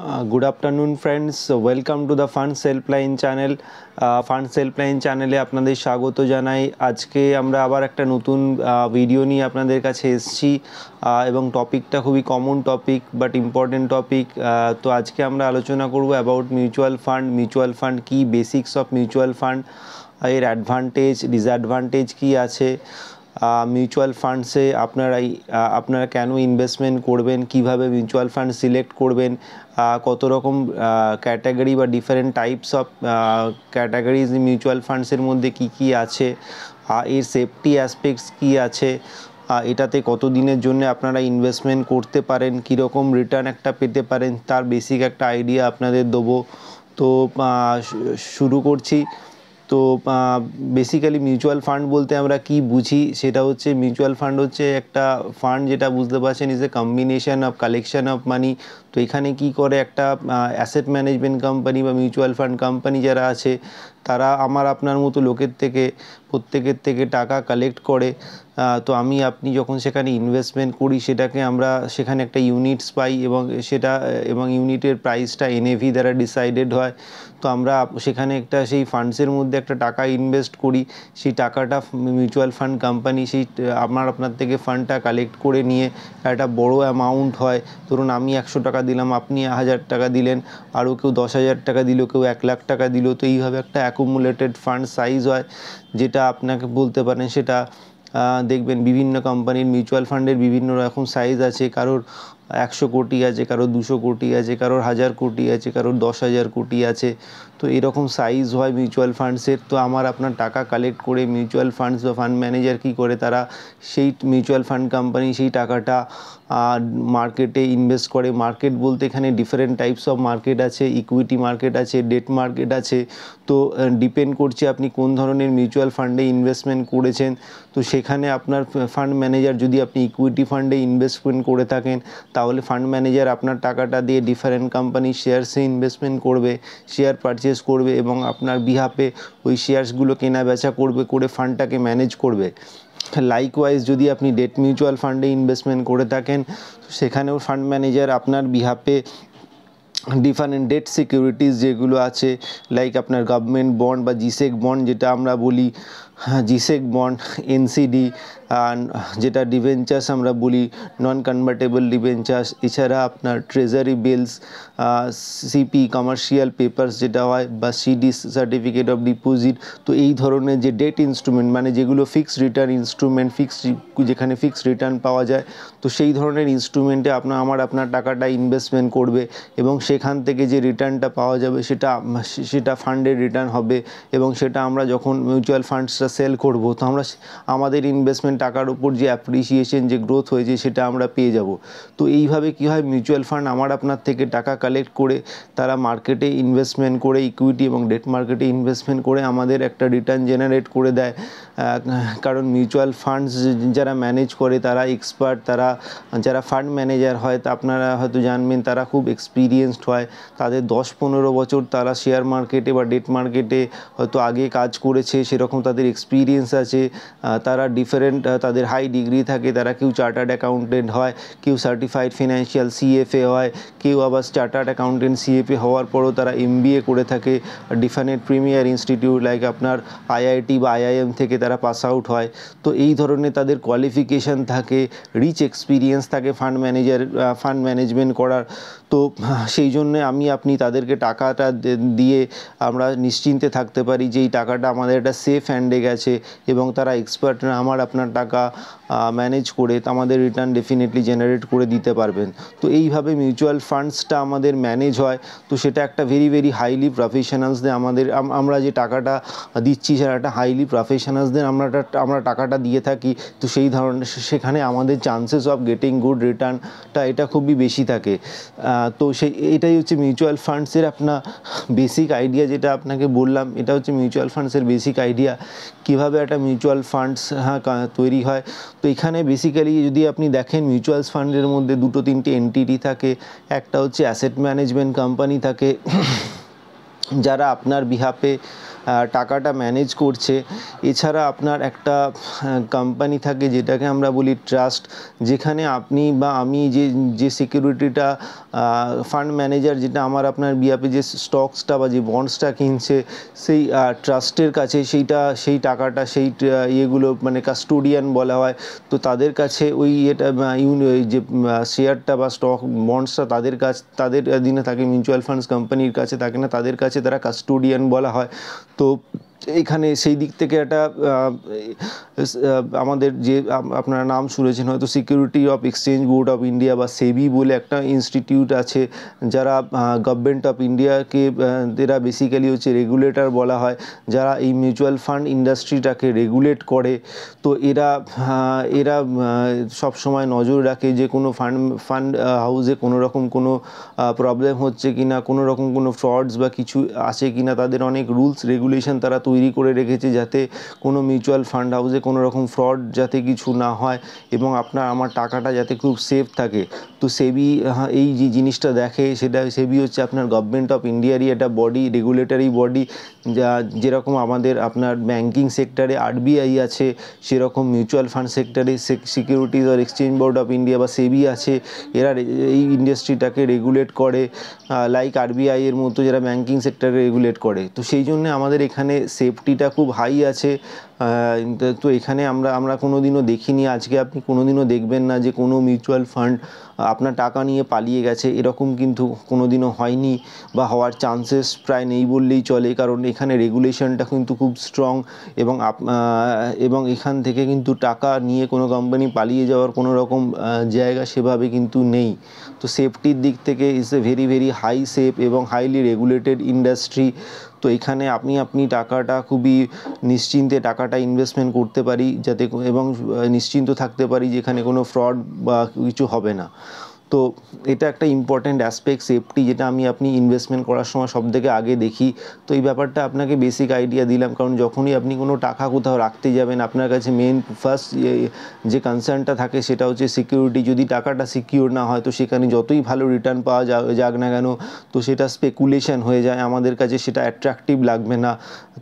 Good afternoon friends, welcome to the Funds Helpline channel. Funds Helpline চ্যানেলে আপনাদের স্বাগত জানাই। আজকে আমরা আবার একটা নতুন ভিডিও নিয়ে আপনাদের কাছে এসেছি এবং টপিকটা খুবই common topic but important topic. তো আজকে আমরা আলোচনা করব অ্যাবাউট মিউচুয়াল ফান্ড কি, বেসিক্স অফ মিউচুয়াল ফান্ড, এর অ্যাডভান্টেজ ডিসঅ্যাডভান্টেজ কি আছে, মিউচুয়াল ফান্ডসে আপনারা কেন ইনভেস্টমেন্ট করবেন, কিভাবে মিউচুয়াল ফান্ড সিলেক্ট করবেন, কত রকম ক্যাটাগরি বা different types of categories mutual ফান্ডসের মধ্যে কি কি আছে, এর সেফটি অ্যাসপেক্টস কি আছে, এটাতে কত দিনের জন্য আপনারা ইনভেস্টমেন্ট করতে পারেন, কীরকম রিটার্ন একটা পেতে পারেন, তার বেসিক একটা আইডিয়া আপনাদের দেবো। তো শুরু করছি। তো বেসিক্যালি মিউচুয়াল ফান্ড বলতে আমরা কি বুঝি, সেটা হচ্ছে মিউচুয়াল ফান্ড হচ্ছে একটা ফান্ড, যেটা বুঝতে পারছেন is a combination of collection of money. তো এখানে কি করে একটা অ্যাসেট ম্যানেজমেন্ট কোম্পানি বা মিউচুয়াল ফান্ড কোম্পানি যারা আছে তারা আমার আপনার মতো লোকের থেকে প্রত্যেকের থেকে টাকা কালেক্ট করে। তো আপনি যখন সেখানে ইনভেস্টমেন্ট করি সেটাকে আমরা সেখানে একটা ইউনিটস পাই এবং ইউনিটের প্রাইসটা NAV দ্বারা ডিসাইডেড হয়। তো আমরা সেখানে সেই ফান্ডসের মধ্যে একটা টাকা ইনভেস্ট করি, সেই টাকাটা মিউচুয়াল ফান্ড কোম্পানি আপনার থেকে ফান্ডটা কালেক্ট করে নিয়ে একটা বড় অ্যামাউন্ট হয়। ধরুন আমি 100 টাকা দিলাম, আপনি 1000 টাকা দিলেন, আরও কেউ 10,000 টাকা দিল, কেউ 1 লাখ টাকা দিল। তো এইভাবে একটা অ্যাকুমুলেটেড ফান্ড সাইজ হয়, যেটা আপনাকে বলতে পারেন সেটা দেখবেন বিভিন্ন কোম্পানির মিউচুয়াল ফান্ডের বিভিন্ন রকম সাইজ আছে। কারোর 100 কোটি আছে, কারোর 200 কোটি আছে, কারোর 1000 কোটি আছে, কারোর 10,000 কোটি আছে। তো এরকম সাইজ হয় মিউচুয়াল ফান্ডসের। তো আপনার টাকা কালেক্ট করে মিউচুয়াল ফান্ডস বা ফান্ড ম্যানেজার কী করে, তারা সেই মিউচুয়াল ফান্ড কোম্পানি সেই টাকাটা মার্কেটে ইনভেস্ট করে। মার্কেট বলতে এখানে ডিফারেন্ট টাইপস অফ মার্কেট আছে, ইকুইটি মার্কেট আছে, ডেট মার্কেট আছে। তো ডিপেন্ড করছে আপনি কোন ধরনের মিউচুয়াল ফান্ডে ইনভেস্টমেন্ট করেছেন। তো সেখানে আপনার ফান্ড ম্যানেজার, যদি আপনি ইকুইটি ফান্ডে ইনভেস্টমেন্ট করে থাকেন তাহলে ফান্ড ম্যানেজার আপনার টাকাটা দিয়ে ডিফারেন্ট কোম্পানির শেয়ারসে ইনভেস্টমেন্ট করবে, শেয়ার পারচেস করবে এবং আপনার বিহাফে ওই শেয়ারসগুলো কেনা বেচা করে ফান্ডটাকে ম্যানেজ করবে। লাইকওয়াইজ যদি আপনি ডেট মিউচুয়াল ফান্ডে ইনভেস্টমেন্ট করে থাকেন সেখানেও ফান্ড ম্যানেজার আপনার বিহাফে ডিফারেন্ট ডেট সিকিউরিটিস যেগুলো আছে, লাইক আপনার গভর্নমেন্ট বন্ড বা জিসেক বন্ড যেটা আমরা বলি, জিসেক বন্ড, NCD, যেটা ডিভেঞ্চার্স আমরা বলি, নন কনভার্টেবল ডিভেঞ্চার্স, এছাড়া আপনার ট্রেজারি বিলস, CP কমার্শিয়াল পেপারস যেটা হয়, বা CD সার্টিফিকেট অফ ডিপোজিট। তো এই ধরনের যে ডেট ইনস্ট্রুমেন্ট, মানে যেগুলো ফিক্সড রিটার্ন ইনস্ট্রুমেন্ট, যেখানে ফিক্সড রিটার্ন পাওয়া যায়, তো সেই ধরনের ইনস্ট্রুমেন্টে আপনার টাকাটা ইনভেস্টমেন্ট করবে এবং সেখান থেকে যে রিটার্নটা পাওয়া যাবে সেটা ফান্ডের রিটার্ন হবে। এবং সেটা আমরা যখন মিউচুয়াল ফান্ডসটা সেল করব তো আমাদের ইনভেস্টমেন্ট টাকার উপর যে অ্যাপ্রিসিয়েশন, যে গ্রোথ হয়েছে সেটা আমরা পেয়ে যাব। তো এইভাবে কী হয়, মিউচুয়াল ফান্ড আপনার থেকে টাকা কালেক্ট করে তারা মার্কেটে ইনভেস্টমেন্ট করে, ইকুইটি এবং ডেট মার্কেটে ইনভেস্টমেন্ট করে আমাদের একটা রিটার্ন জেনারেট করে দেয়। কারণ মিউচুয়াল ফান্ডস যারা ম্যানেজ করে তারা এক্সপার্ট, যারা ফান্ড ম্যানেজার হয় তা আপনারা হয়তো জানবেন তারা খুব এক্সপিরিয়েন্সড হয়। তাদের 10-15 বছর তারা শেয়ার মার্কেটে বা ডেট মার্কেটে হয়তো আগে কাজ করেছে, সেরকম তাদের এক্সপিরিয়েন্স আছে। তারা তাদের হাই ডিগ্রি থাকে, তারা কেউ চার্টার্ড অ্যাকাউন্টেন্ট হয়, কেউ সার্টিফাইড ফিনান্সিয়াল CFA হয়, কেউ আবার চার্টার্ড অ্যাকাউন্টেন্ট CFA হওয়ার পরও তারা MBA করে থাকে ডিফারেন্ট প্রিমিয়ার ইনস্টিটিউট লাইক আপনার IIT বা IIM থেকে তারা পাস আউট হয়। তো এই ধরনের তাদের কোয়ালিফিকেশান থাকে, রিচ এক্সপিরিয়েন্স থাকে ফান্ড ম্যানেজমেন্ট করার। তো সেই জন্যে আপনি তাদেরকে টাকাটা দিয়ে আমরা নিশ্চিন্তে থাকতে পারি যে এই টাকাটা আমাদের একটা সেফ হ্যান্ডে গেছে এবং তারা এক্সপার্টরা আপনার টাকা ম্যানেজ করে আমাদের রিটার্ন ডেফিনেটলি জেনারেট করে দিতে পারবেন। তো এইভাবে মিউচুয়াল ফান্ডসটা আমাদের ম্যানেজ হয়। তো সেটা একটা ভেরি হাইলি প্রফেশনালসদের আমরা যে টাকাটা দিচ্ছি সেটা একটা হাইলি প্রফেশনালসদের আমরা টাকাটা দিয়ে থাকি। তো সেই ধরনের সেখানে আমাদের চান্সেস অফ গেটিং গুড রিটার্নটা এটা খুবই বেশি থাকে। তো এটাই হচ্ছে মিউচুয়াল ফান্ডসের আপনার বেসিক আইডিয়া, যেটা আপনাকে বললাম। এটা হচ্ছে মিউচুয়াল ফান্ডসের বেসিক আইডিয়া, কীভাবে একটা মিউচুয়াল ফান্ডস তৈরি হয়। তো এখানে বেসিক্যালি যদি আপনি দেখেন মিউচুয়াল ফান্ডের মধ্যে 2-3টে এন্টিটি থাকে। একটা হচ্ছে অ্যাসেট ম্যানেজমেন্ট কোম্পানি থাকে যারা আপনার বিহাফে টাকাটা ম্যানেজ করছে। এছাড়া আপনার একটা কোম্পানি থাকে যেটাকে আমরা বলি ট্রাস্ট, যেখানে আপনি বা আমি যে সিকিউরিটিটা ফান্ড ম্যানেজার যেটা আমার আপনার বিয়াপে যে স্টকসটা বা যে বন্ডসটা কিনছে সেই ট্রাস্টের কাছে সেই টাকাটা সেই ইয়েগুলো মানে কাস্টোডিয়ান বলা হয়। তো তাদের কাছে ওই এটা যে শেয়ারটা বা স্টক বন্ডসটা তাদের দিনে থাকে, মিউচুয়াল ফান্ডস কোম্পানির কাছে থাকে না, তাদের কাছে তারা কাস্টোডিয়ান বলা হয়। তো এখানে সেই দিক থেকে একটা আমাদের যে আপনারা নাম শুনেছেন হয়তো, security of exchange board of India বা সেবি বলে একটা ইনস্টিটিউট আছে, যারা গভর্নমেন্ট অফ ইন্ডিয়াকে এরা বেসিক্যালি হচ্ছে রেগুলেটর বলা হয়, যারা এই মিউচুয়াল ফান্ড ইন্ডাস্ট্রিটাকে রেগুলেট করে। তো এরা সব সময় নজর রাখে যে কোনো ফান্ড হাউসে কোনো রকম কোনো প্রবলেম হচ্ছে কিনা, কোনো রকম কোনো ফ্রডস বা কিছু আছে কিনা। তাদের অনেক রুলস রেগুলেশন তারা তৈরি করে রেখেছে যাতে কোনো মিউচুয়াল ফান্ড হাউসে কোনো রকম ফ্রড যাতে কিছু না হয় এবং আমার টাকাটা যাতে খুব সেফ থাকে। তো সেবি এই যে জিনিসটা দেখে, সেবি হচ্ছে আপনার গভর্নমেন্ট অফ ইন্ডিয়ারই একটা বডি, রেগুলেটরি বডি, যেরকম আপনার ব্যাংকিং সেক্টরে আরবিআই আছে, সেরকম মিউচুয়াল ফান্ড সেক্টরে সিকিউরিটিজ আর এক্সচেঞ্জ বোর্ড অফ ইন্ডিয়া বা সেবি আছে। এরা এই ইন্ডাস্ট্রিটাকে রেগুলেট করে, লাইক আরবিআই এর মতো যারা ব্যাংকিং সেক্টরে রেগুলেট করে। তো সেই জন্য আমাদের এখানে সেফটিটা খুব হাই আছে। তো এখানে আমরা কোনোদিনও দেখিনি, আজকে আপনি কোনোদিনও দেখবেন না যে কোনো মিউচুয়াল ফান্ড আপনার টাকা নিয়ে পালিয়ে গেছে, এরকম কিন্তু কোনোদিনও হয়নি বা হওয়ার চান্সেস প্রায় নেই বললেই চলে, কারণ এখানে রেগুলেশনটা কিন্তু খুব স্ট্রং এবং এখান থেকে কিন্তু টাকা নিয়ে কোনো কোম্পানি পালিয়ে যাওয়ার কোনো রকম জায়গা সেভাবে কিন্তু নেই। তো সেফটির দিক থেকে it's a very very high safe এবং হাইলি রেগুলেটেড ইন্ডাস্ট্রি। তো এখানে আপনি টাকাটা খুবই নিশ্চিন্তে টাকাটা ইনভেস্টমেন্ট করতে পারি এবং নিশ্চিন্ত থাকতে পারি যেখানে কোনো ফ্রড বা কিছু হবে না। তো এটা একটা ইম্পর্ট্যান্ট অ্যাসপেক্ট সেফটি, যেটা আপনি ইনভেস্টমেন্ট করার সময় সবথেকে আগে দেখি। তো এই ব্যাপারটা আপনাকে বেসিক আইডিয়া দিলাম, কারণ যখনই আপনি কোনো টাকা কোথাও রাখতে যাবেন আপনার কাছে মেন ফার্স্ট যে কনসার্নটা থাকে সেটা হচ্ছে সিকিউরিটি। যদি টাকাটা সিকিউর না হয় তো সেখানে যতই ভালো রিটার্ন পাওয়া যাক না কেন, তো সেটা স্পেকুলেশন হয়ে যায়, আমাদের কাছে সেটা অ্যাট্রাকটিভ লাগবে না।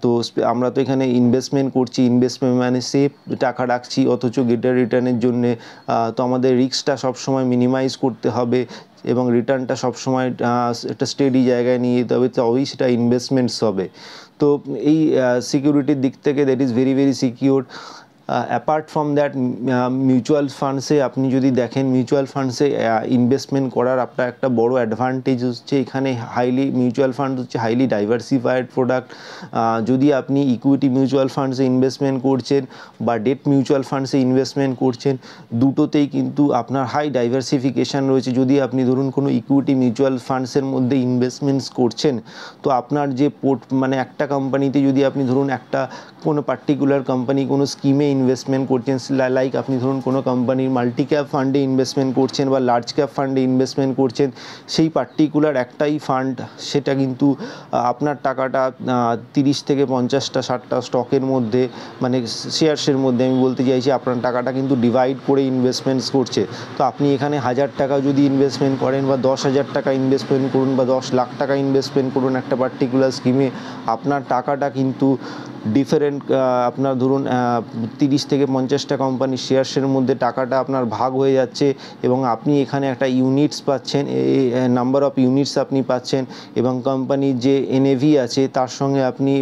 তো আমরা তো এখানে ইনভেস্টমেন্ট করছি, ইনভেস্টমেন্ট মানে সেফ টাকা রাখছি অথচ গেটার রিটার্নের জন্যে। তো আমাদের রিস্কটা সবসময় মিনিমাইজ করতে হবে এবং রিটার্নটা সবসময় একটা স্টেডি জায়গায় নিয়ে যেতে হবে, তবেই সেটা ইনভেস্টমেন্টস হবে। তো এই সিকিউরিটির দিক থেকে that is very very secure. Apart from that, mutual ফান্ডসে আপনি যদি দেখেন, মিউচুয়াল ফান্ডসে ইনভেস্টমেন্ট করার আপনার একটা বড় অ্যাডভান্টেজ হচ্ছে এখানে মিউচুয়াল ফান্ড হচ্ছে হাইলি ডাইভার্সিফাইড প্রোডাক্ট। যদি আপনি ইকুইটি মিউচুয়াল ফান্ডসে ইনভেস্টমেন্ট করছেন বা ডেট মিউচুয়াল ফান্ডসে ইনভেস্টমেন্ট করছেন, দুটোতেই কিন্তু আপনার হাই ডাইভার্সিফিকেশান রয়েছে। যদি আপনি ধরুন কোনো ইকুইটি মিউচুয়াল ফান্ডসের মধ্যে ইনভেস্টমেন্টস করছেন, তো আপনার যে মানে একটা কোম্পানিতে যদি আপনি ধরুন কোনো পার্টিকুলার কোম্পানি কোনো স্কিমে ইনভেস্টমেন্ট করছেন, লাইক আপনি ধরুন কোনো কোম্পানির মাল্টি ক্যাপ ফান্ডে ইনভেস্টমেন্ট করছেন বা লার্জ ক্যাপ ফান্ডে ইনভেস্টমেন্ট করছেন, সেই পার্টিকুলার একটাই ফান্ড সেটা কিন্তু আপনার টাকাটা 30 থেকে 50টা 60টা স্টকের মধ্যে মানে শেয়ার্সের মধ্যে আমি বলতে চাইছি আপনার টাকাটা কিন্তু ডিভাইড করে ইনভেস্টমেন্টস করছে। তো আপনি এখানে 1000 টাকা যদি ইনভেস্টমেন্ট করেন বা 10,000 টাকা ইনভেস্টমেন্ট করুন বা 10 লাখ টাকা ইনভেস্টমেন্ট করুন একটা পার্টিকুলার স্কিমে, আপনার টাকাটা কিন্তু ডিফারেন্ট আপনার ধরুন 30 থেকে 50টা কোম্পানির শেয়ার্সের মধ্যে টাকাটা আপনার ভাগ হয়ে যাচ্ছে এবং আপনি এখানে একটা ইউনিটস পাচ্ছেন, নাম্বার অফ ইউনিটস আপনি পাচ্ছেন এবং কোম্পানির যে এনএভি আছে তার সঙ্গে আপনি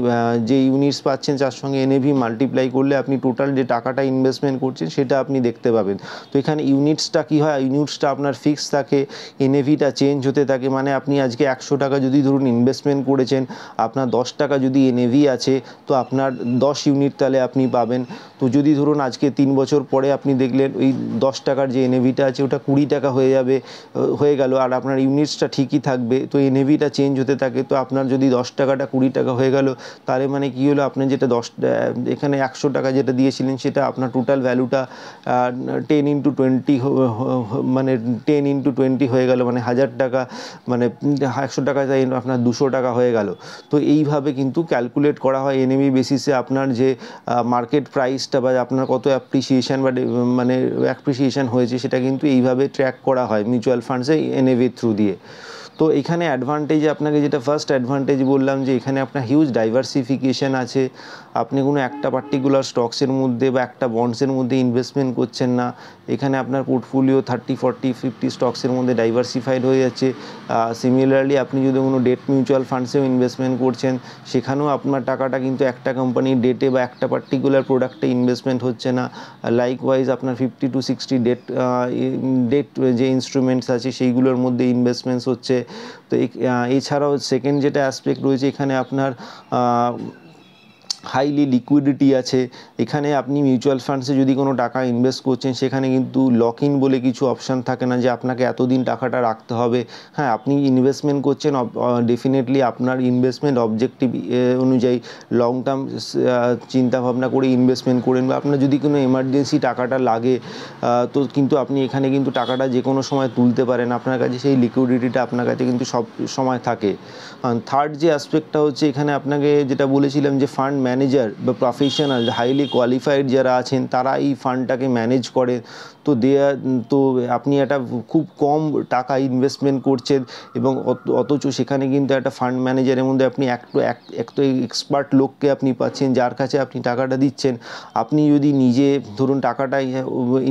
যে ইউনিটস পাচ্ছেন তার সঙ্গে এনএভি মাল্টিপ্লাই করলে আপনি টোটাল যে টাকাটা ইনভেস্টমেন্ট করছেন সেটা আপনি দেখতে পাবেন। তো এখানে ইউনিটসটা কী হয়, ইউনিটসটা আপনার ফিক্স থাকে, এনএভিটা চেঞ্জ হতে থাকে। মানে আপনি আজকে 100 টাকা যদি ধরুন ইনভেস্টমেন্ট করেছেন, আপনার 10 টাকা যদি এনএভি আছে তো আপনার 10 ইউনিট তাহলে আপনি পাবেন। তো যদি ধরুন আজকে 3 বছর পরে আপনি দেখলেন ওই 10 টাকার যে এনএভিটা আছে ওটা 20 টাকা হয়ে গেল আর আপনার ইউনিটসটা ঠিকই থাকবে, তো এনএভিটা চেঞ্জ হতে থাকে। তো আপনার যদি 10 টাকাটা 20 টাকা হয়ে গেল, তাহলে মানে কী হলো, আপনার যেটা এখানে 100 টাকা যেটা দিয়েছিলেন সেটা আপনার টোটাল ভ্যালুটা 10 into 20 মানে 10 into 20 হয়ে গেল, মানে 1000 টাকা, মানে 100 টাকা তাই আপনার 200 টাকা হয়ে গেল। তো এইভাবে কিন্তু ক্যালকুলেট করা হয় এনএভি বেসিসে আপনার যে মার্কেট প্রাইসটা বা আপনার কত অ্যাপ্রিসিয়েশন বা অ্যাপ্রিসিয়েশন হয়েছে সেটা কিন্তু এইভাবে ট্র্যাক করা হয় মিউচুয়াল ফান্ডসে এনএভির থ্রু দিয়ে। তো এখানে অ্যাডভান্টেজ আপনাকে যেটা ফার্স্ট অ্যাডভান্টেজ বললাম যে এখানে আপনার হিউজ ডাইভার্সিফিকেশান আছে। আপনি কোনো একটা পার্টিকুলার স্টকসের মধ্যে বা একটা বন্ডসের মধ্যে ইনভেস্টমেন্ট করছেন না, এখানে আপনার পোর্টফোলিও 30, 40, 50 স্টকসের মধ্যে ডাইভার্সিফাইড হয়ে যাচ্ছে। সিমিলারলি আপনি যদি কোনো ডেট মিউচুয়াল ফান্ডসেও ইনভেস্টমেন্ট করছেন, সেখানেও আপনার টাকাটা কিন্তু একটা কোম্পানির ডেটে বা একটা পার্টিকুলার প্রোডাক্টে ইনভেস্টমেন্ট হচ্ছে না। লাইকওয়াইজ আপনার 50 to 60 ডেট যে ইনস্ট্রুমেন্টস আছে সেইগুলোর মধ্যে ইনভেস্টমেন্টস হচ্ছে। তো এছাড়াও সেকেন্ড যেটা অ্যাসপেক্ট রয়েছে, এখানে আপনার হাইলি লিকুইডিটি আছে। এখানে আপনি মিউচুয়াল ফান্ডসে যদি কোনো টাকা ইনভেস্ট করছেন, সেখানে কিন্তু লক ইন বলে কিছু অপশান থাকে না যে আপনাকে এতদিন টাকাটা রাখতে হবে। হ্যাঁ, আপনি ইনভেস্টমেন্ট করছেন, ডেফিনেটলি আপনার ইনভেস্টমেন্ট অবজেক্টিভ অনুযায়ী লং টার্ম চিন্তাভাবনা করে ইনভেস্টমেন্ট করেন, বা আপনার যদি কোনো এমার্জেন্সি টাকাটা লাগে তো কিন্তু আপনি এখানে কিন্তু টাকাটা যে কোনো সময় তুলতে পারেন। আপনার কাছে সেই লিকুইডিটিটা আপনার কাছে কিন্তু সব সময় থাকে। থার্ড যে অ্যাসপেক্টটা হচ্ছে, এখানে আপনাকে যেটা বলেছিলাম যে ফান্ড ম্যানেজার বা প্রফেশনাল হাইলি কোয়ালিফাইড যারা আছেন তারা এই ফান্ডটাকে ম্যানেজ করে। তো আপনি একটা খুব কম টাকা ইনভেস্টমেন্ট করছেন এবং অথচ সেখানে কিন্তু একটা ফান্ড ম্যানেজারের মধ্যে আপনি একটা এক্সপার্ট লোককে আপনি পাচ্ছেন যার কাছে আপনি টাকাটা দিচ্ছেন। আপনি যদি নিজে ধরুন টাকাটা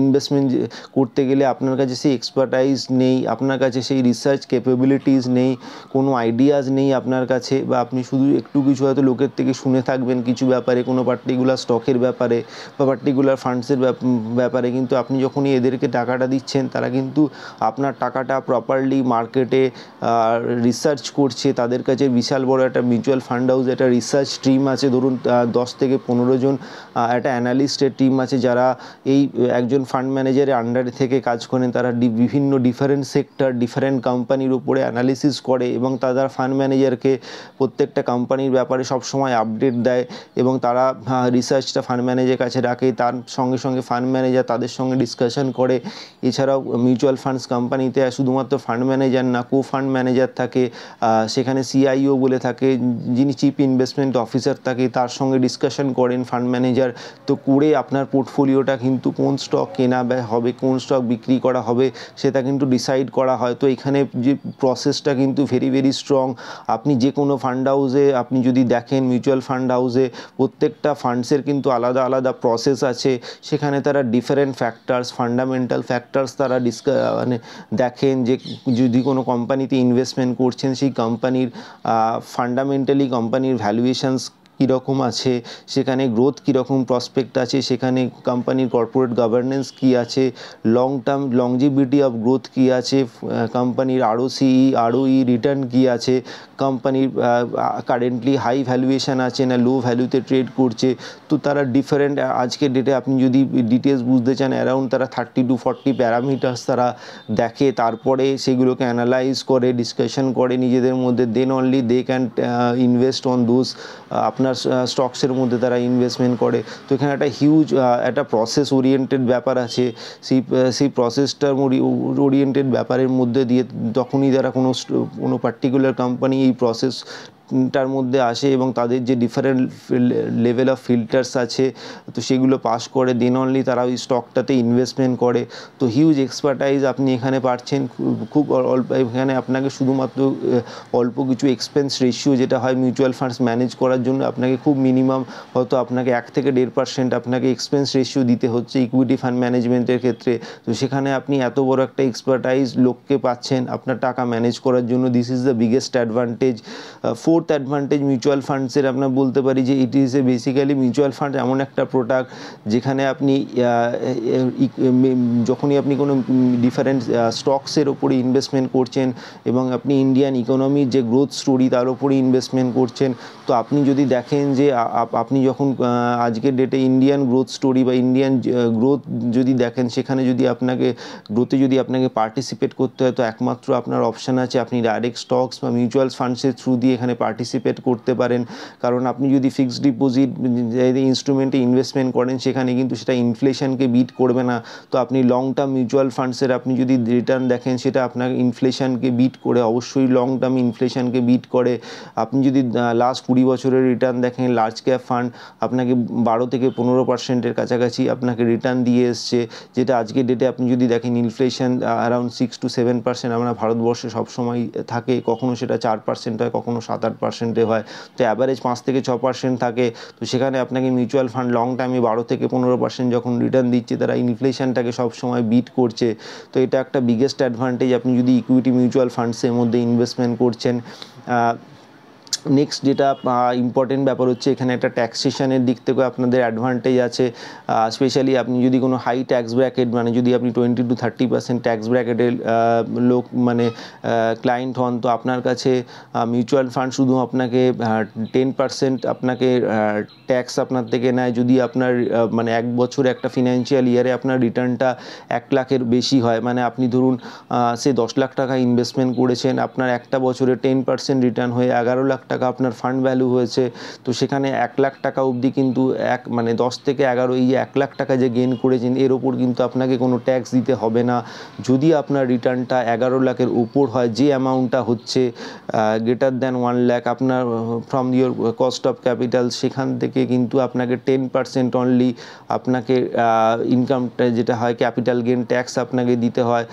ইনভেস্টমেন্ট করতে গেলে আপনার কাছে সেই এক্সপার্টাইজ নেই, আপনার কাছে সেই রিসার্চ ক্যাপাবিলিটিস নেই, কোনো আইডিয়াস নেই আপনার কাছে, বা আপনি শুধু একটু কিছু হয়তো লোকের থেকে শুনে থাকবেন কিছু ব্যাপারে, কোনো পার্টিকুলার স্টকের ব্যাপারে বা পার্টিকুলার ফান্ডসের ব্যাপারে, কিন্তু আপনি যখনই এদেরকে টাকাটা দিচ্ছেন তারা কিন্তু আপনার টাকাটা প্রপারলি মার্কেটে রিসার্চ করছে। তাদের কাছে বিশাল বড় একটা মিউচুয়াল ফান্ড হাউস একটা রিসার্চ টিম আছে, ধরুন 10 থেকে 15 জন একটা অ্যানালিস্টের টিম আছে যারা এই একজন ফান্ড ম্যানেজারের আন্ডারে থেকে কাজ করেন। তারা বিভিন্ন ডিফারেন্ট সেক্টর ডিফারেন্ট কোম্পানির উপরে অ্যানালিসিস করে এবং তারা ফান্ড ম্যানেজারকে প্রত্যেকটা কোম্পানির ব্যাপারে সবসময় আপডেট দেয় এবং তারা রিসার্চটা ফান্ড ম্যানেজারের কাছে রাখে। তার সঙ্গে সঙ্গে ফান্ড ম্যানেজার তাদের সঙ্গে ডিসকাশন করে। এছাড়াও মিউচুয়াল ফান্ডস কোম্পানিতে শুধুমাত্র ফান্ড ম্যানেজার না, কো ফান্ড ম্যানেজার থাকে, সেখানে সিআইও বলে থাকে, যিনি চিফ ইনভেস্টমেন্ট অফিসার থাকে, তার সঙ্গে ডিসকাশন করেন ফান্ড ম্যানেজার। তো করে আপনার পোর্টফোলিওটা কিন্তু কোন স্টক কেনা হবে, কোন স্টক বিক্রি করা হবে, সেটা কিন্তু ডিসাইড করা হয়। তো এখানে যে প্রসেসটা কিন্তু ভেরি ভেরি স্ট্রং। আপনি যে কোনো ফান্ড হাউসে আপনি যদি দেখেন, মিউচুয়াল ফান্ড হাউসে প্রত্যেকটা ফান্ডসের কিন্তু আলাদা আলাদা প্রসেস আছে। সেখানে তারা ডিফারেন্ট ফ্যাক্টরস, ফান্ডামেন্টাল ফ্যাক্টরস তারা দেখেন যে যদি কোনো কোম্পানিতে ইনভেস্টমেন্ট করছেন, সেই কোম্পানির ফান্ডামেন্টালি কোম্পানির ভ্যালুয়েশনস কীরকম আছে, সেখানে গ্রোথ কীরকম প্রসপেক্ট আছে, সেখানে কোম্পানির কর্পোরেট গভর্নেন্স কী আছে, long term longevity of growth কী আছে, কোম্পানির আরওই রিটার্ন কী আছে, কোম্পানির কারেন্টলি হাই ভ্যালুয়েশন আছে না লো ভ্যালুতে ট্রেড করছে। তো তারা ডিফারেন্ট আজকের ডেটে আপনি যদি ডিটেলস বুঝতে চান, অ্যারাউন্ড তারা 30 to 40 প্যারামিটার্স তারা দেখে, তারপরে সেগুলোকে অ্যানালাইজ করে, ডিসকাশন করে নিজেদের মধ্যে, then only they can invest on those আপনার স্টকসের মধ্যে তারা ইনভেস্টমেন্ট করে। তো এখানে একটা হিউজ একটা প্রসেস ওরিয়েন্টেড ব্যাপার আছে। সেই প্রসেসটার ওরিয়েন্টেড ব্যাপারের মধ্যে দিয়ে তখনই তারা কোনো পার্টিকুলার কোম্পানি এই প্রসেসটার মধ্যে আসে এবং তাদের যে ডিফারেন্ট লেভেল অফ ফিল্টার্স আছে তো সেগুলো পাস করে, দেন অনলি তারা ওই স্টকটাতে ইনভেস্টমেন্ট করে। তো হিউজ এক্সপার্টাইজ আপনি এখানে পাচ্ছেন। খুব অল্প, এখানে আপনাকে শুধুমাত্র অল্প কিছু এক্সপেন্স রেশিও যেটা হয় মিউচুয়াল ফান্ডস ম্যানেজ করার জন্য, আপনাকে খুব মিনিমাম হয়তো আপনাকে 1 থেকে 1.5% আপনাকে এক্সপেন্স রেশিও দিতে হচ্ছে ইকুইটি ফান্ড ম্যানেজমেন্টের ক্ষেত্রে। তো সেখানে আপনি এত বড় একটা এক্সপার্টাইজ লোককে পাচ্ছেন আপনার টাকা ম্যানেজ করার জন্য। This is the biggest advantage. Fourth advantage mutual ফান্ডসের আপনার বলতে পারি যে it is basically mutual fund এমন একটা প্রোডাক্ট যেখানে আপনি যখনই আপনি কোনো ডিফারেন্ট স্টকসের ওপরে ইনভেস্টমেন্ট করছেন এবং আপনি ইন্ডিয়ান ইকোনমির যে গ্রোথ স্টোরি তার ওপরে ইনভেস্টমেন্ট করছেন, তো আপনি যদি দেখেন যে আপনি যখন আজকের ডেটে ইন্ডিয়ান গ্রোথ স্টোরি বা ইন্ডিয়ান গ্রোথ যদি দেখেন, সেখানে যদি আপনাকে গ্রোথে যদি আপনাকে পার্টিসিপেট করতে হয়, তো একমাত্র আপনার অপশান আছে আপনি ডাইরেক্ট স্টকস বা মিউচুয়াল ফান্ডসের থ্রু দিয়ে এখানে পার্টিসিপেট করতে পারেন, কারণ আপনি যদি ফিক্সড ডিপোজিট ইনস্ট্রুমেন্টে ইনভেস্টমেন্ট করেন সেখানে কিন্তু সেটা ইনফ্লেশনকে বিট করবে না। তো আপনি লং টার্ম মিউচুয়াল ফান্ডসের আপনি যদি রিটার্ন দেখেন সেটা আপনার ইনফ্লেশনকে বিট করে, অবশ্যই লং টার্ম ইনফ্লেশনকে বিট করে। আপনি যদি লাস্ট 20 বছরের রিটার্ন দেখেন, লার্জ ক্যাপ ফান্ড আপনাকে 12 থেকে 15% কাছাকাছি আপনাকে রিটার্ন দিয়ে এসছে, যেটা আজকের ডেটে আপনি যদি দেখেন ইনফ্লেশন অ্যারাউন্ড 6 to 7% আমরা ভারতবর্ষে সবসময় থাকে, কখনো সেটা 4% হয়, কখনো 7-8% হয়, তো অ্যাভারেজ 5 থেকে 6% থাকে। তো সেখানে আপনাকে মিউচুয়াল ফান্ড লং টাইমে 12 থেকে 15% যখন রিটার্ন দিচ্ছে, তারা ইনফ্লেশনটাকে সবসময় বিট করছে। তো এটা একটা বিগেস্ট অ্যাডভান্টেজ আপনি যদি ইকুইটি মিউচুয়াল ফান্ডসের মধ্যে ইনভেস্টমেন্ট করছেন। নেক্সট যেটা ইম্পর্টেন্ট ব্যাপার হচ্ছে, এখানে একটা ট্যাক্সেশনের দিক থেকে আপনাদের অ্যাডভান্টেজ আছে। স্পেশালি আপনি যদি কোনো হাই ট্যাক্স ব্র্যাকেট, মানে যদি আপনি 20 to 30% ট্যাক্স ব্র্যাকেটের লোক মানে ক্লায়েন্ট হন, তো আপনার কাছে মিউচুয়াল ফান্ড শুধু আপনাকে 10% আপনাকে ট্যাক্স আপনার থেকে নেয় যদি আপনার মানে 1 বছরে একটা ফিনান্সিয়াল ইয়ারে আপনার রিটার্নটা 1 লাখের বেশি হয়। মানে আপনি ধরুন সে 10 লাখ টাকা ইনভেস্টমেন্ট করেছেন, আপনার একটা বছরে 10% রিটার্ন হয়ে 11 লাখ টাকা আপনার ফান্ড ভ্যালু হয়েছে। তো সেখানে 1 লাখ টাকা অবধি কিন্তু মানে 10 থেকে 11 এই 1 লাখ টাকা যে গেইন করেছেন এর ওপর কিন্তু আপনাকে কোনো ট্যাক্স দিতে হবে না। যদি আপনার রিটার্নটা 11 লাখের উপর হয়, যে অ্যামাউন্টটা হচ্ছে গ্রেটার দ্যান 1 লাখ আপনার from your cost of capital, সেখান থেকে কিন্তু আপনাকে 10% অনলি আপনাকে ইনকামটা যেটা হয় ক্যাপিটাল গেইন ট্যাক্স আপনাকে দিতে হয়।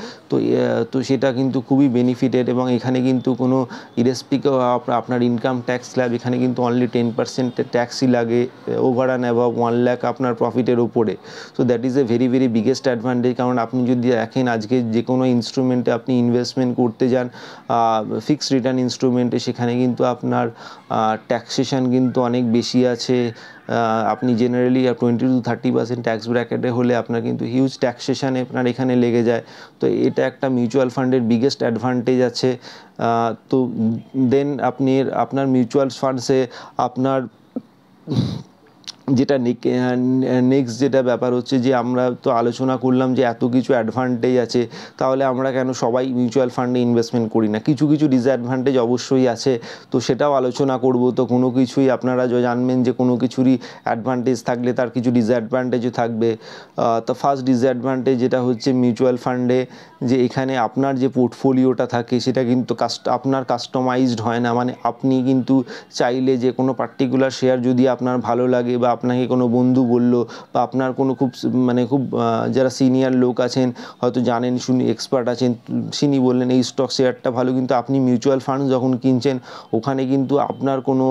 তো সেটা কিন্তু খুবই বেনিফিটেড, এবং এখানে কিন্তু কোনো ইরেসপেক্টিভ আপনার ইনকাম ট্যাক্স স্ল্যাব, এখানে কিন্তু অনলি 10% ট্যাক্সই লাগে ওভার অ্যান্ড অ্যাভাব 1 লাখ আপনার প্রফিটের উপরে। So that is a very very biggest advantage. কারণ আপনি যদি দেখেন আজকে যে কোনো ইনস্ট্রুমেন্টে আপনি ইনভেস্টমেন্ট করতে যান, ফিক্সড রিটার্ন ইনস্ট্রুমেন্টে, সেখানে কিন্তু আপনার ট্যাক্সেশন কিন্তু অনেক বেশি আছে। আপনি জেনারেলি 20 to 30% ট্যাক্স ব্র্যাকেটে হলে আপনার কিন্তু হিউজ ট্যাক্সেশন আপনার এখানে লেগে যায়। তো এটা একটা মিউচুয়াল ফান্ডের বিগেস্ট অ্যাডভান্টেজ আছে। তো দেন আপনার মিউচুয়াল ফান্ডসে আপনার যেটা নেক্সট যেটা ব্যাপার হচ্ছে যে আমরা তো আলোচনা করলাম যে এত কিছু অ্যাডভান্টেজ আছে, তাহলে আমরা কেন সবাই মিউচুয়াল ফান্ডে ইনভেস্টমেন্ট করি না? কিছু কিছু ডিসঅ্যাডভান্টেজ অবশ্যই আছে, তো সেটাও আলোচনা করব। তো কোনো কিছুই আপনারা জানবেন যে কোনো কিছুরই অ্যাডভান্টেজ থাকলে তার কিছু ডিসঅ্যাডভান্টেজও থাকবে। তো ফার্স্ট ডিসঅ্যাডভান্টেজ যেটা হচ্ছে মিউচুয়াল ফান্ডে, যে এখানে আপনার যে পোর্টফোলিওটা থাকে সেটা কিন্তু আপনার কাস্টমাইজড হয় না। মানে আপনি কিন্তু চাইলে যে কোনো পার্টিকুলার শেয়ার যদি আপনার ভালো লাগে, বা আপনাকে কোনো বন্ধু বলল, বা আপনার কোনো খুব যারা সিনিয়র লোক আছেন, হয়তো জানেন শুনি এক্সপার্ট আছেন, তিনি বললেন এই স্টক শেয়ারটা ভালো, কিন্তু আপনি মিউচুয়াল ফান্ড যখন কিনছেন ওখানে কিন্তু আপনার কোনো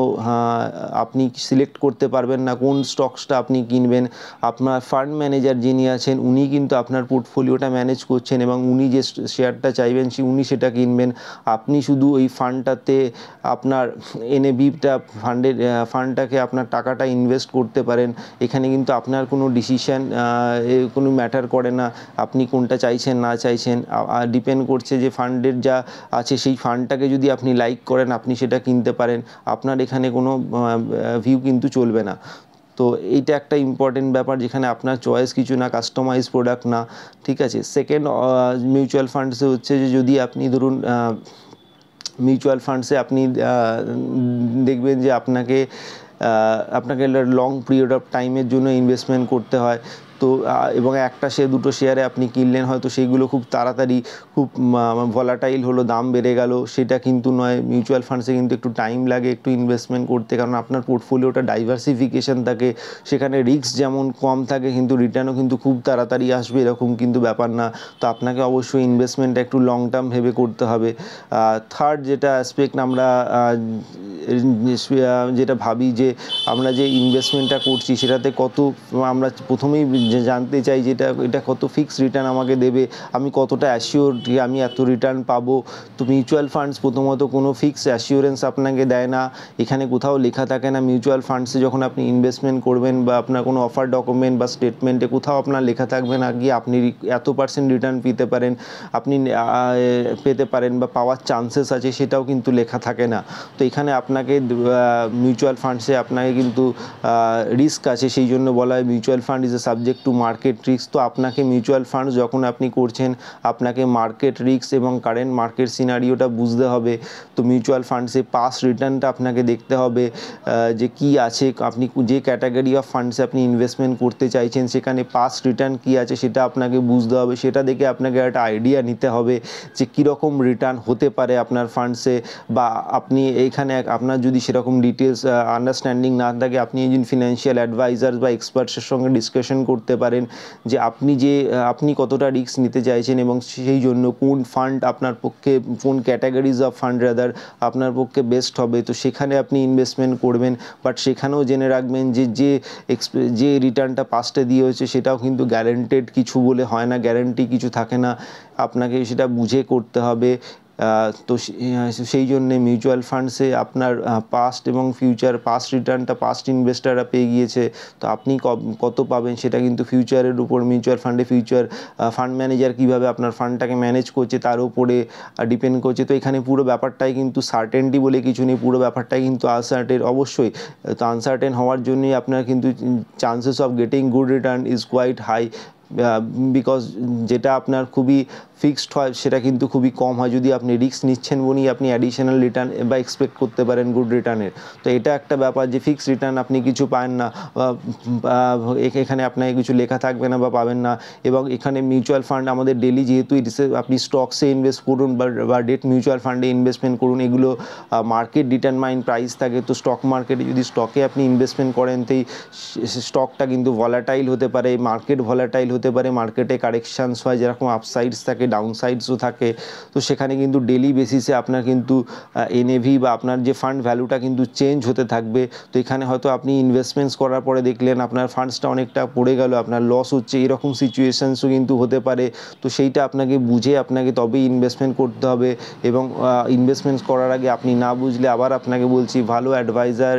আপনি সিলেক্ট করতে পারবেন না কোন স্টকসটা আপনি কিনবেন। আপনার ফান্ড ম্যানেজার যিনি আছেন উনি কিন্তু আপনার পোর্টফোলিওটা ম্যানেজ করছেন, এবং উনি যে শেয়ারটা চাইবেন উনি সেটা কিনবেন। আপনি শুধু ওই ফান্ডটাতে আপনার এনএভিটা ফান্ডটাকে আপনার টাকাটা ইনভেস্ট করতে পারেন। এখানে কিন্তু আপনার কোনো ডিসিশন কোনো ম্যাটার করে না আপনি কোনটা চাইছেন না চাইছেন, ডিপেন্ড করছে যে ফান্ডের যা আছে সেই ফান্ডটাকে যদি আপনি লাইক করেন আপনি সেটা কিনতে পারেন, আপনার এখানে কোনো ভিউ কিন্তু চলবে না। তো এইটা একটা ইম্পর্টেন্ট ব্যাপার, যেখানে আপনার চয়েস কিছু না, কাস্টমাইজ প্রোডাক্ট না, ঠিক আছে। সেকেন্ড মিউচুয়াল ফান্ডসে হচ্ছে যে যদি আপনি ধরুন মিউচুয়াল ফান্ডসে আপনি দেখবেন যে আপনাকে লং পিরিয়ড অফ টাইমের জন্য ইনভেস্টমেন্ট করতে হয়। তো এবং একটা শেয়ার দুটো শেয়ারে আপনি কিনলেন, হয়তো সেইগুলো খুব তাড়াতাড়ি খুব ভলাটাইল হলো, দাম বেড়ে গেল, সেটা কিন্তু নয়। মিউচুয়াল ফান্ডসে কিন্তু একটু টাইম লাগে একটু ইনভেস্টমেন্ট করতে, কারণ আপনার পোর্টফোলিওটা ডাইভার্সিফিকেশন থাকে, সেখানে রিস্ক যেমন কম থাকে কিন্তু রিটার্নও কিন্তু খুব তাড়াতাড়ি আসবে এরকম কিন্তু ব্যাপার না। তো আপনাকে অবশ্যই ইনভেস্টমেন্টটা একটু লং টার্ম ভেবে করতে হবে। থার্ড যেটা অ্যাসপেক্ট আমরা যেটা ভাবি যে আমরা যে ইনভেস্টমেন্টটা করছি সেটাতে কত, আমরা প্রথমেই জানতে চাই যেটা এটা কত ফিক্সড রিটার্ন আমাকে দেবে, আমি কতটা অ্যাসিওর যে আমি এত রিটার্ন পাবো। তো মিউচুয়াল ফান্ডস প্রথমত কোনো ফিক্সড অ্যাসিওরেন্স আপনাকে দেয় না, এখানে কোথাও লেখা থাকে না মিউচুয়াল ফান্ডসে যখন আপনি ইনভেস্টমেন্ট করবেন বা আপনার কোনো অফার ডকুমেন্ট বা স্টেটমেন্টে কোথাও আপনার লেখা থাকবে না কি আপনি এত % রিটার্ন পেতে পারেন বা পাওয়ার চান্সেস আছে, সেটাও কিন্তু লেখা থাকে না। তো এখানে আপনাকে মিউচুয়াল ফান্ডসে আপনাকে কিন্তু রিস্ক আছে, সেই জন্য বলা হয় mutual fund is a subject to market risk. তো আপনাকে মিউচুয়াল ফান্ড যখন আপনি করছেন আপনাকে মার্কেট রিস্ক এবং কারেন্ট মার্কেট সিনারিওটা বুঝতে হবে। তো মিউচুয়াল ফান্ডসে পাস রিটার্নটা আপনাকে দেখতে হবে যে কি আছে, আপনি যে ক্যাটাগরি অফ ফান্ডসে আপনি ইনভেস্টমেন্ট করতে চাইছেন সেখানে পাস রিটার্ন কি আছে সেটা আপনাকে বুঝতে হবে। সেটা দেখে আপনাকে একটা আইডিয়া নিতে হবে যে কীরকম রিটার্ন হতে পারে আপনার ফান্ডসে, বা আপনি এইখানে আপনার যদি সেরকম ডিটেলস আন্ডারস্ট্যান্ডিং না থাকে আপনি একজন ফিনান্সিয়াল অ্যাডভাইজার বা এক্সপার্টসের সঙ্গে ডিসকাশন করতে পারেন যে আপনি কতটা রিস্ক নিতে চাইছেন এবং সেই জন্য কোন ফান্ড আপনার পক্ষে, কোন ক্যাটাগরিজ অফ ফান্ড রাদার আপনার পক্ষে বেস্ট হবে, তো সেখানে আপনি ইনভেস্টমেন্ট করবেন। বাট সেখানেও জেনে রাখবেন যে রিটার্নটা পাস্টে দিয়ে হয়েছে সেটাও কিন্তু গ্যারেন্টেড কিছু বলে হয় না, গ্যারেন্টি কিছু থাকে না, আপনাকে সেটা বুঝে করতে হবে। তো সেই জন্যে মিউচুয়াল ফান্ডসে আপনার পাস্ট এবং ফিউচার, পাস্ট রিটার্নটা পাস্ট ইনভেস্টাররা পেয়ে গিয়েছে, তো আপনি কত পাবেন সেটা কিন্তু ফিউচারের উপর, মিউচুয়াল ফান্ডে ফিউচার ফান্ড ম্যানেজার কীভাবে আপনার ফান্ডটাকে ম্যানেজ করছে তার উপরে ডিপেন্ড করছে। তো এখানে পুরো ব্যাপারটাই কিন্তু সার্টেনটি বলে কিছু নেই, পুরো ব্যাপারটাই কিন্তু আনসার্টেন। অবশ্যই তো আনসার্টেন হওয়ার জন্যই আপনার কিন্তু chances of getting good return is quite high, because যেটা আপনার খুবই ফিক্সড হয় সেটা কিন্তু খুবই কম হয়। যদি আপনি রিস্ক নিচ্ছেন বলেই আপনি অ্যাডিশনাল রিটার্ন বা এক্সপেক্ট করতে পারেন গুড রিটার্নের। তো এটা একটা ব্যাপার যে ফিক্সড রিটার্ন আপনি কিছু পান না, এখানে আপনাকে কিছু লেখা থাকবে না বা পাবেন না। এবং এখানে মিউচুয়াল ফান্ড আমাদের ডেলি যেহেতু আপনি স্টকসে ইনভেস্ট করুন বা ডেট মিউচুয়াল ফান্ডে ইনভেস্টমেন্ট করুন, এগুলো মার্কেট ডিটারমাইন প্রাইস থাকে। তো স্টক মার্কেটে যদি স্টকে আপনি ইনভেস্টমেন্ট করেন তো স্টকটা কিন্তু ভলাটাইল হতে পারে, মার্কেট ভলাটাইল হতে পারে, মার্কেটে কারেকশানস হয়, যেরকম আপসাইডস থাকে ডাউনসাইডসও থাকে। তো সেখানে কিন্তু ডেলি বেসিসে আপনার কিন্তু এনএভি বা আপনার যে ফান্ড ভ্যালুটা কিন্তু চেঞ্জ হতে থাকবে। তো এখানে হয়তো আপনি ইনভেস্টমেন্টস করার পরে দেখলেন আপনার ফান্ডসটা অনেকটা পড়ে গেল, আপনার লস হচ্ছে, এরকম সিচুয়েশানসও কিন্তু হতে পারে। তো সেইটা আপনাকে বুঝে আপনাকে তবেই ইনভেস্টমেন্ট করতে হবে। এবং ইনভেস্টমেন্টস করার আগে আপনি না বুঝলে আবার আপনাকে বলছি ভালো অ্যাডভাইজার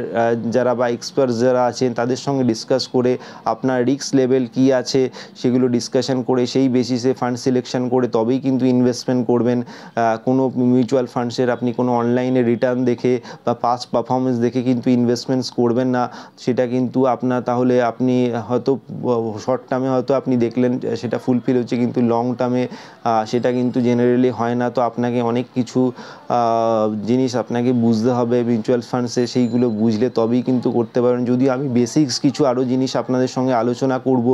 যারা বা এক্সপার্টস যারা আছেন তাদের সঙ্গে ডিসকাস করে আপনার রিস্ক লেভেল কী আছে সেগুলো ডিসকাশন করে সেই বেসিসে ফান্ড সিলেকশন করে তবেই কিন্তু ইনভেস্টমেন্ট করবেন। কোনো মিউচুয়াল ফান্ডসের আপনি কোনো অনলাইনে রিটার্ন দেখে বা পাস্ট পারফরমেন্স দেখে কিন্তু ইনভেস্টমেন্টস করবেন না। সেটা কিন্তু তাহলে আপনি হয়তো শর্ট টার্মে হয়তো আপনি দেখলেন সেটা ফুলফিল হচ্ছে, কিন্তু লং টার্মে সেটা কিন্তু জেনারেলি হয় না। তো আপনাকে অনেক কিছু জিনিস আপনাকে বুঝতে হবে মিউচুয়াল ফান্ডসে, সেইগুলো বুঝলে তবেই কিন্তু করতে পারবেন। যদিও আমি বেসিক্স কিছু আরও জিনিস আপনাদের সঙ্গে আলোচনা করব,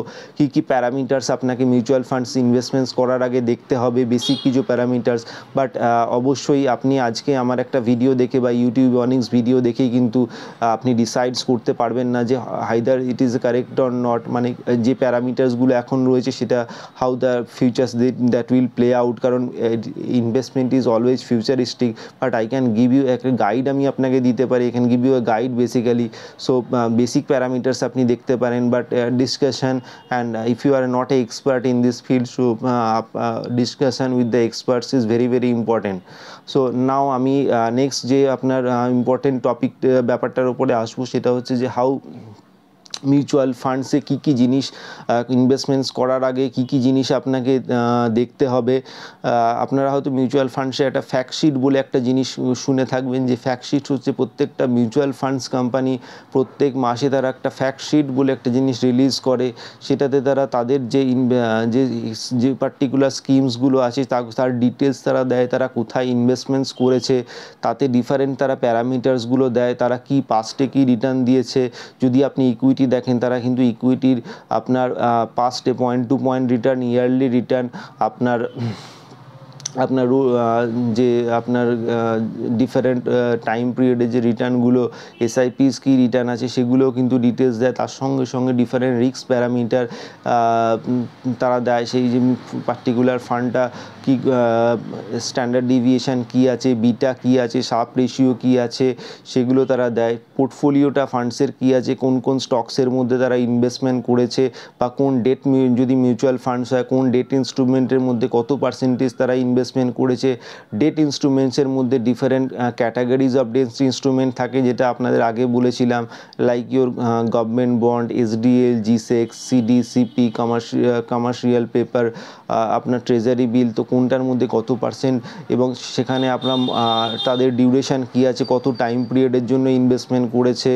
কী প্যারামিটার্স আপনাকে মিউচুয়াল ফান্ডস ইনভেস্টমেন্টস করার আগে দেখতে হবে, বেসিক কিছু প্যারামিটার্স। বাট অবশ্যই আপনি আজকে আমার একটা ভিডিও দেখে বা ইউটিউব অনেক ভিডিও দেখেই কিন্তু আপনি ডিসাইডস করতে পারবেন না যে whether it is correct or not, মানে যে প্যারামিটার্সগুলো এখন রয়েছে সেটা how the futures that will play out. কারণ investment is always futuristic, but I can give you একটা গাইড, আমি আপনাকে দিতে পারি, I can give you a guide basically. So basic parameters আপনি দেখতে পারেন, but discussion and if you are not a expert in this field, so discussion with the experts is very very important. So now আমি next যে আপনার important topic ব্যাপারটার উপরে আসবো, সেটা হচ্ছে যে হাউ মিউচুয়াল ফান্ডসে কী কী জিনিস ইনভেস্টমেন্টস করার আগে কী কী জিনিস আপনাকে দেখতে হবে। আপনারা হয়তো মিউচুয়াল ফান্ডসে একটা ফ্যাক্টশিট বলে একটা জিনিস শুনে থাকবেন, যে ফ্যাক্টশিট হচ্ছে প্রত্যেকটা মিউচুয়াল ফান্ডস কোম্পানি প্রত্যেক মাসে তারা একটা ফ্যাক্টশিট বলে একটা জিনিস রিলিজ করে। সেটাতে তারা তাদের যে পার্টিকুলার স্কিমসগুলো আছে তার ডিটেলস তারা দেয়, তারা কোথায় ইনভেস্টমেন্টস করেছে, তাতে ডিফারেন্ট তারা প্যারামিটার্সগুলো দেয়, তারা কি পাস্টে কি রিটার্ন দিয়েছে। যদি আপনি ইকুইটি দেখেন তারা কিন্তু ইকুইটির আপনার পাস্টে point to point return, yearly return, আপনার যে আপনার ডিফারেন্ট টাইম পিরিয়ডে যে রিটার্নগুলো, এসআইপিস কী রিটার্ন আছে সেগুলোও কিন্তু ডিটেলস দেয়। তার সঙ্গে সঙ্গে ডিফারেন্ট রিস্ক প্যারামিটার তারা দেয়, সেই যে পার্টিকুলার ফান্ডটা কি স্ট্যান্ডার্ড ডিভিয়েশন কী আছে, বিটা কী আছে, শার্প রেশিও কী আছে সেগুলো তারা দেয়। পোর্টফোলিওটা ফান্ডসের কী আছে, কোন কোন স্টকসের মধ্যে তারা ইনভেস্টমেন্ট করেছে, বা কোন ডেট যদি মিউচুয়াল ফান্ডস হয় কোন ডেট ইনস্ট্রুমেন্টের মধ্যে কত পার্সেন্টেজ তারা ইনভেস্টমেন্ট করেছে। ডেট ইনস্ট্রুমেন্টসের মধ্যে different categories of debt instrument থাকে, যেটা আপনাদের আগে বলেছিলাম, like your government bond, SDL, GSecs, CD, CP, commercial paper, আপনার ট্রেজারি বিল। তো কোন কোনটার মধ্যে কত পার্সেন্ট, এবং সেখানে আপনার তাদের ডিউরেশন কী আছে, কত টাইম পিরিয়ডের জন্য ইনভেস্টমেন্ট করেছে,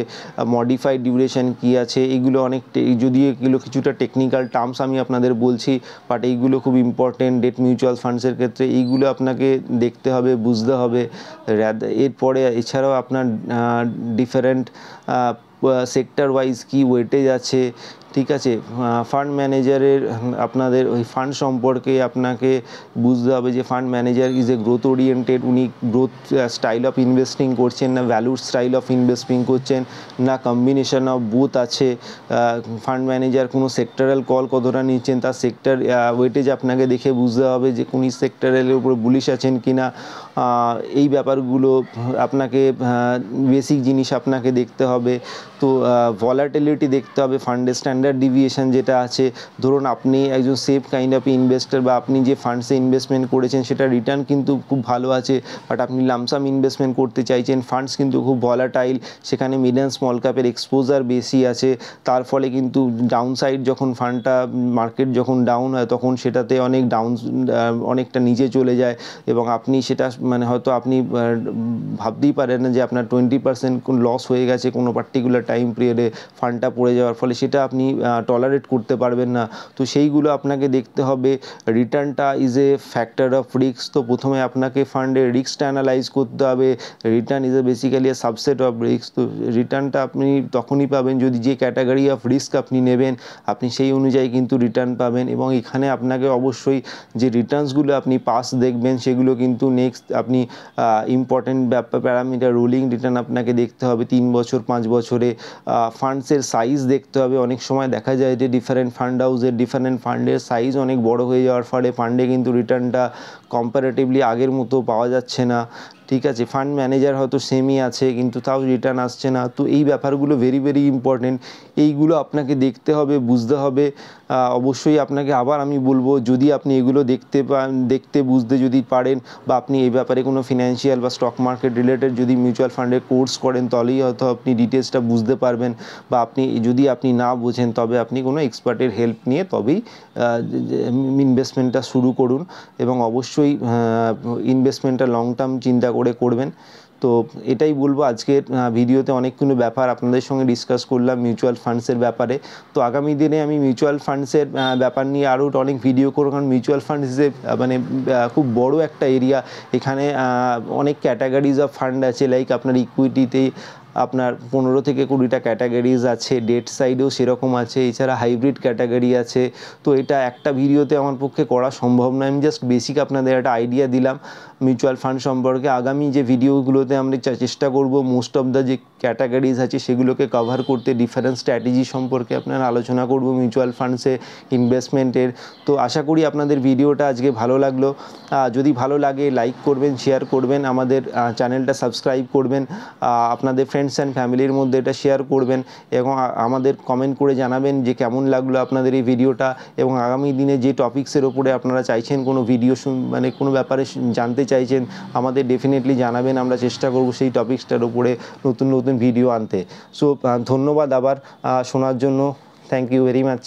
মডিফাইড ডিউরেশন কী আছে, এইগুলো অনেক, যদি এগুলো কিছুটা টেকনিক্যাল টার্মস আমি আপনাদের বলছি, বাট এইগুলো খুব ইম্পর্টেন্ট ডেট মিউচুয়াল ফান্ডসের ক্ষেত্রে। এইগুলো আপনাকে দেখতে হবে, বুঝতে হবে। এরপরে এছাড়াও আপনার ডিফারেন্ট সেক্টর ওয়াইজ কী ওয়েটেজ আছে, ঠিক আছে। ফান্ড ম্যানেজারের আপনাদের ওই ফান্ড সম্পর্কে আপনাকে বুঝতে হবে যে fund manager is a growth oriented, উনি গ্রোথ স্টাইল অফ ইনভেস্টিং করছেন না ভ্যালুর স্টাইল অফ ইনভেস্টিং করছেন, না কম্বিনেশন অফ বোথ আছে। ফান্ড ম্যানেজার কোনো সেক্টরাল কল কতটা নিচ্ছেন, তার সেক্টর ওয়েটেজ আপনাকে দেখে বুঝতে হবে যে কোন সেক্টরের উপর বুলিশ আছেন কি না। এই ব্যাপারগুলো আপনাকে বেসিক জিনিস আপনাকে দেখতে হবে। তো ভলাটিলিটি দেখতে হবে, ফান্ডের স্ট্যান্ডার্ড ডিভিয়েশন যেটা আছে। ধরুন আপনি একজন সেফ কাইন্ড অফ ইনভেস্টার, বা আপনি যে ফান্ডসে ইনভেস্টমেন্ট করেছেন সেটা রিটার্ন কিন্তু খুব ভালো আছে, বাট আপনি লামসাম ইনভেস্টমেন্ট করতে চাইছেন, ফান্ডস কিন্তু খুব ভলাটাইল, সেখানে মিড অ্যান্ড স্মল ক্যাপের এক্সপোজার বেশি আছে, তার ফলে কিন্তু ডাউন সাইড যখন ফান্ডটা মার্কেট যখন ডাউন হয় তখন সেটাতে অনেকটা নিচে চলে যায়, এবং আপনি সেটা মানে হয়তো আপনি ভাবতেই পারেন না যে আপনার 20% লস হয়ে গেছে কোনো পার্টিকুলার টাইম পিরিয়ডে ফান্ডটা পড়ে যাওয়ার ফলে, সেটা আপনি টলারেট করতে পারবেন না। তো সেইগুলো আপনাকে দেখতে হবে। রিটার্নটা is a factor of risk. তো প্রথমে আপনাকে ফান্ডের রিস্কটা অ্যানালাইজ করতে হবে। Return is a basically a subset of risk. তো রিটার্নটা আপনি তখনই পাবেন যদি যে ক্যাটাগরি অফ রিস্ক আপনি নেবেন আপনি সেই অনুযায়ী কিন্তু রিটার্ন পাবেন, এবং এখানে আপনাকে অবশ্যই যে রিটার্নসগুলো আপনি পাস দেখবেন সেগুলো কিন্তু নেক্সট আপনি ইম্পর্টেন্ট প্যারামিটার রোলিং রিটার্ন আপনাকে দেখতে হবে 3 বছর 5 বছরে। ফান্ডসের সাইজ দেখতে হবে। অনেক সময় দেখা যায় যে ডিফারেন্ট ফান্ড হাউসের ডিফারেন্ট ফান্ডের সাইজ অনেক বড় হয়ে যাওয়ার ফলে ফান্ডে কিন্তু রিটার্নটা কম্পারেটিভলি আগের মতো পাওয়া যাচ্ছে না, ঠিক আছে। ফান্ড ম্যানেজার হয়তো সেমই আছে কিন্তু তাও রিটার্ন আসছে না। তো এই ব্যাপারগুলো ভেরি ভেরি ইম্পর্টেন্ট, এইগুলো আপনাকে দেখতে হবে, বুঝতে হবে। অবশ্যই আপনাকে আবার আমি বলবো, যদি আপনি এগুলো দেখতে বুঝতে যদি পারেন, বা আপনি এই ব্যাপারে কোনো ফিনান্সিয়াল বা স্টক মার্কেট রিলেটেড যদি মিউচুয়াল ফান্ডের কোর্স করেন তাহলেই হয়তো আপনি ডিটেলসটা বুঝতে পারবেন, বা যদি আপনি না বোঝেন তবে আপনি কোনো এক্সপার্টের হেল্প নিয়ে তবেই ইনভেস্টমেন্টটা শুরু করুন, এবং অবশ্যই ইনভেস্টমেন্টটা লং টার্ম চিন্তা করে করবেন। তো এটাই বলবো আজকের ভিডিওতে অনেকগুলো ব্যাপার আপনাদের সঙ্গে ডিসকাস করলাম মিউচুয়াল ফান্ডসের ব্যাপারে। তো আগামী দিনে আমি মিউচুয়াল ফান্ডসের ব্যাপার নিয়ে আরও অনেক ভিডিও করব, কারণ মিউচুয়াল ফান্ডস মানে খুব বড় একটা এরিয়া। এখানে অনেক ক্যাটাগরিজ অফ ফান্ড আছে, লাইক আপনার ইকুইটিতে আপনার 15 থেকে 20টা ক্যাটাগরিজ আছে, ডেট সাইডেও সেরকম আছে, এছাড়া হাইব্রিড ক্যাটাগরি আছে। তো এটা একটা ভিডিওতে আমার পক্ষে করা সম্ভব নয়, আমি জাস্ট বেসিক আপনাদের একটা আইডিয়া দিলাম মিউচুয়াল ফান্ড সম্পর্কে। আগামী যে ভিডিওগুলোতে আমরা চেষ্টা করব মোস্ট অফ দ্য যে ক্যাটাগরিজ আছে সেগুলোকে কভার করতে, ডিফারেন্ট স্ট্র্যাটেজি সম্পর্কে আপনার আলোচনা করব মিউচুয়াল ফান্ডসে ইনভেস্টমেন্টের। তো আশা করি আপনাদের ভিডিওটা আজকে ভালো লাগলো। যদি ভালো লাগে লাইক করবেন, শেয়ার করবেন, আমাদের চ্যানেলটা সাবস্ক্রাইব করবেন, আপনাদের ফ্রেন্ডস অ্যান্ড ফ্যামিলির মধ্যে এটা শেয়ার করবেন, এবং আমাদের কমেন্ট করে জানাবেন যে কেমন লাগলো আপনাদের এই ভিডিওটা, এবং আগামী দিনে যে টপিক্সের ওপরে আপনারা চাইছেন কোনো ভিডিও মানে কোনো ব্যাপারে জানতে চাইছেন আমাদের ডেফিনেটলি জানাবেন, আমরা চেষ্টা করব সেই টপিক্সটার উপরে নতুন নতুন ভিডিও আনতে। সো ধন্যবাদ আবার শোনার জন্য, থ্যাংক ইউ ভেরি মাচ।